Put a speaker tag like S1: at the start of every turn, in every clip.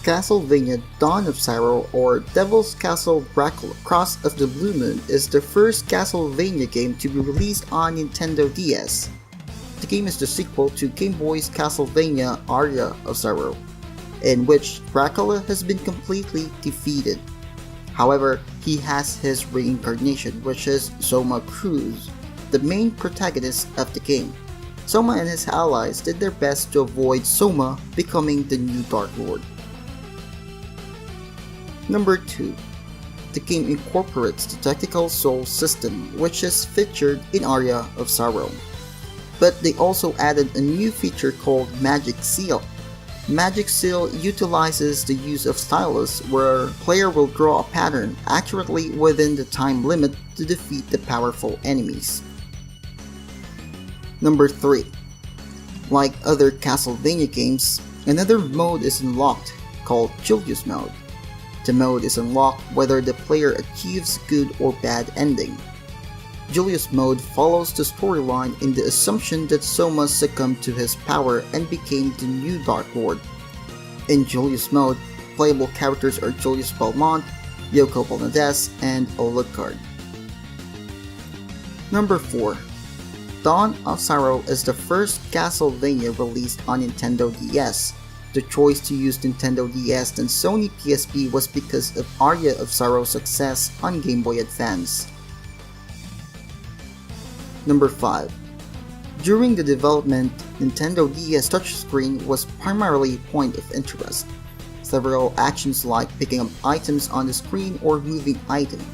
S1: Castlevania Dawn of Sorrow or Devil's Castle Dracula Cross of the Blue Moon is the first Castlevania game to be released on Nintendo DS. The game is the sequel to Game Boy's Castlevania Aria of Sorrow, in which Dracula has been completely defeated. However, he has his reincarnation, which is Soma Cruz, the main protagonist of the game. Soma and his allies did their best to avoid Soma becoming the new Dark Lord. Number 2. The game incorporates the Tactical Soul system, which is featured in Aria of Sorrow. But they also added a new feature called Magic Seal. Magic Seal utilizes the use of stylus, where player will draw a pattern accurately within the time limit to defeat the powerful enemies. Number 3. Like other Castlevania games, another mode is unlocked called Julius mode. The mode is unlocked whether the player achieves good or bad ending. Julius mode follows the storyline in the assumption that Soma succumbed to his power and became the new Dark Lord. In Julius mode, playable characters are Julius Belmont, Yoko Belnades, and Alucard. Number 4. Dawn of Sorrow is the first Castlevania released on Nintendo DS. The choice to use Nintendo DS than Sony PSP was because of Aria of Sorrow's success on Game Boy Advance. Number 5. During the development, Nintendo DS touchscreen was primarily a point of interest. Several actions like picking up items on the screen or moving items.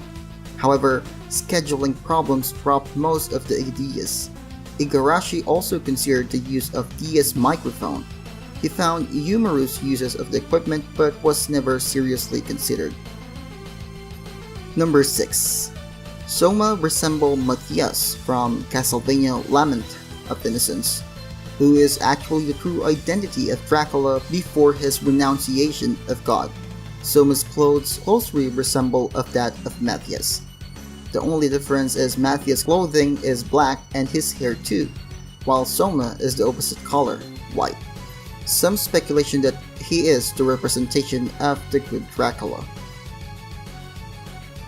S1: However, scheduling problems dropped most of the ideas. Igarashi also considered the use of DS microphone. He found humorous uses of the equipment but was never seriously considered. Number 6. Soma resembled Matthias from Castlevania Lament of Innocence, who is actually the true identity of Dracula before his renunciation of God. Soma's clothes closely resemble of that of Matthias. The only difference is Matthias' clothing is black and his hair too, while Soma is the opposite color, white. Some speculation that he is the representation of the good Dracula.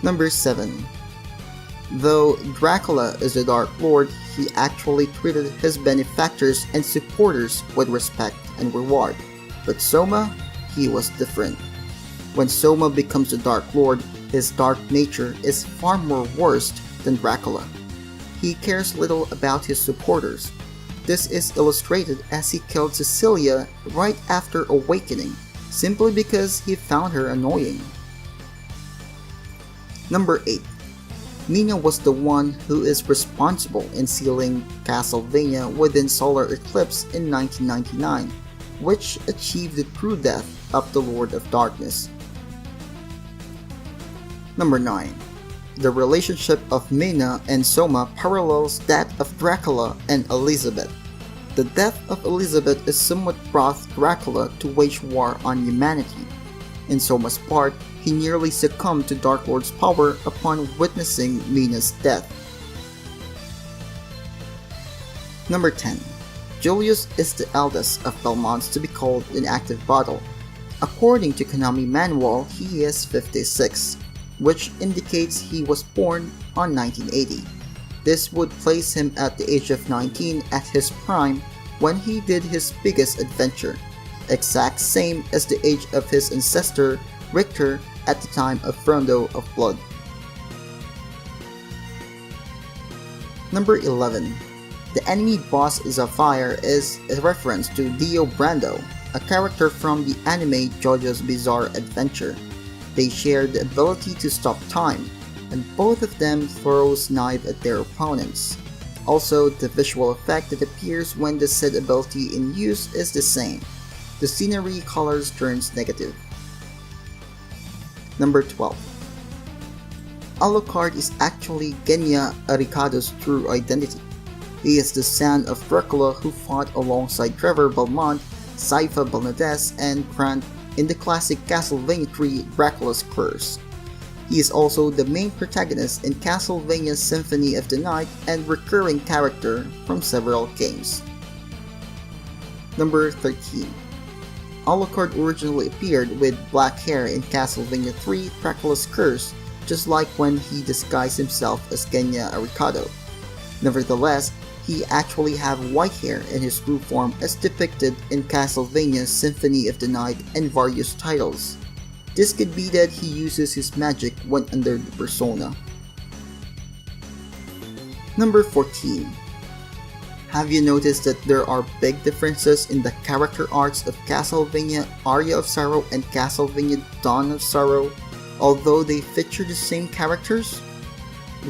S1: Number 7. Though Dracula is the Dark Lord, he actually treated his benefactors and supporters with respect and reward. But Soma, he was different. When Soma becomes the Dark Lord, his dark nature is far more worse than Dracula. He cares little about his supporters. This is illustrated as he killed Cecilia right after awakening, simply because he found her annoying. Number 8. Mina was the one who is responsible in sealing Castlevania within Solar Eclipse in 1999, which achieved the true death of the Lord of Darkness. Number 9. The relationship of Mina and Soma parallels that of Dracula and Elizabeth. The death of Elizabeth is somewhat brought Dracula to wage war on humanity. In Soma's part, he nearly succumbed to Dark Lord's power upon witnessing Mina's death. Number 10. Julius is the eldest of Belmonts to be called in active battle. According to Konami Manual, he is 56, which indicates he was born on 1980. This would place him at the age of 19 at his prime when he did his biggest adventure, exact same as the age of his ancestor Richter at the time of Rondo of Blood. Number 11. The enemy boss Zafire is a reference to Dio Brando, a character from the anime JoJo's Bizarre Adventure. They share the ability to stop time, and both of them throws knife at their opponents. Also, the visual effect that appears when the said ability in use is the same. The scenery colors turns negative. Number 12. Alucard is actually Genya Arikado's true identity. He is the son of Dracula who fought alongside Trevor Belmont, Sypha Belnades, and Grant in the classic Castlevania 3 Dracula's Curse. He is also the main protagonist in Castlevania Symphony of the Night and recurring character from several games. Number 13. Alucard originally appeared with black hair in Castlevania 3 Dracula's Curse, just like when he disguised himself as Genya Arikado. Nevertheless, he actually have white hair in his true form as depicted in Castlevania Symphony of the Night and various titles. This could be that he uses his magic when under the persona. Number 14. Have you noticed that there are big differences in the character arcs of Castlevania Aria of Sorrow and Castlevania Dawn of Sorrow, although they feature the same characters?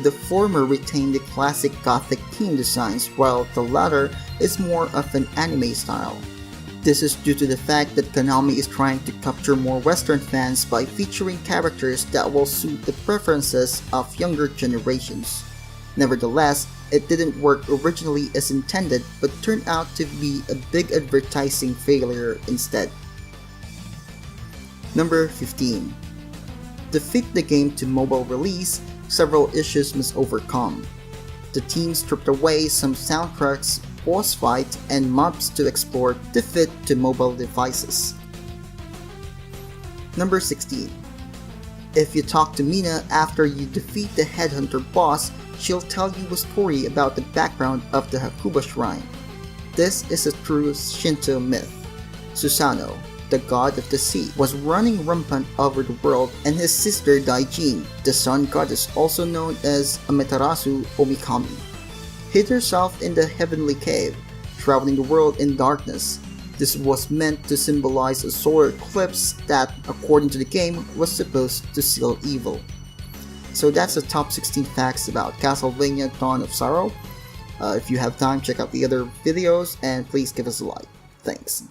S1: The former retain the classic gothic theme designs, while the latter is more of an anime style. This is due to the fact that Konami is trying to capture more Western fans by featuring characters that will suit the preferences of younger generations. Nevertheless, it didn't work originally as intended but turned out to be a big advertising failure instead. Number 15. To fit the game to mobile release, several issues must overcome. The team stripped away some soundtracks, boss fights, and mobs to explore to fit to mobile devices. Number 16. If you talk to Mina after you defeat the headhunter boss, she'll tell you a story about the background of the Hakuba shrine. This is a true Shinto myth. Susanoo, the god of the sea, was running rampant over the world, and his sister Daijin, the sun goddess also known as Amaterasu Omikami, hid herself in the heavenly cave, shrouding the world in darkness. This was meant to symbolize a solar eclipse that, according to the game, was supposed to seal evil. So that's the top 16 facts about Castlevania Dawn of Sorrow. If you have time, check out the other videos and please give us a like. Thanks.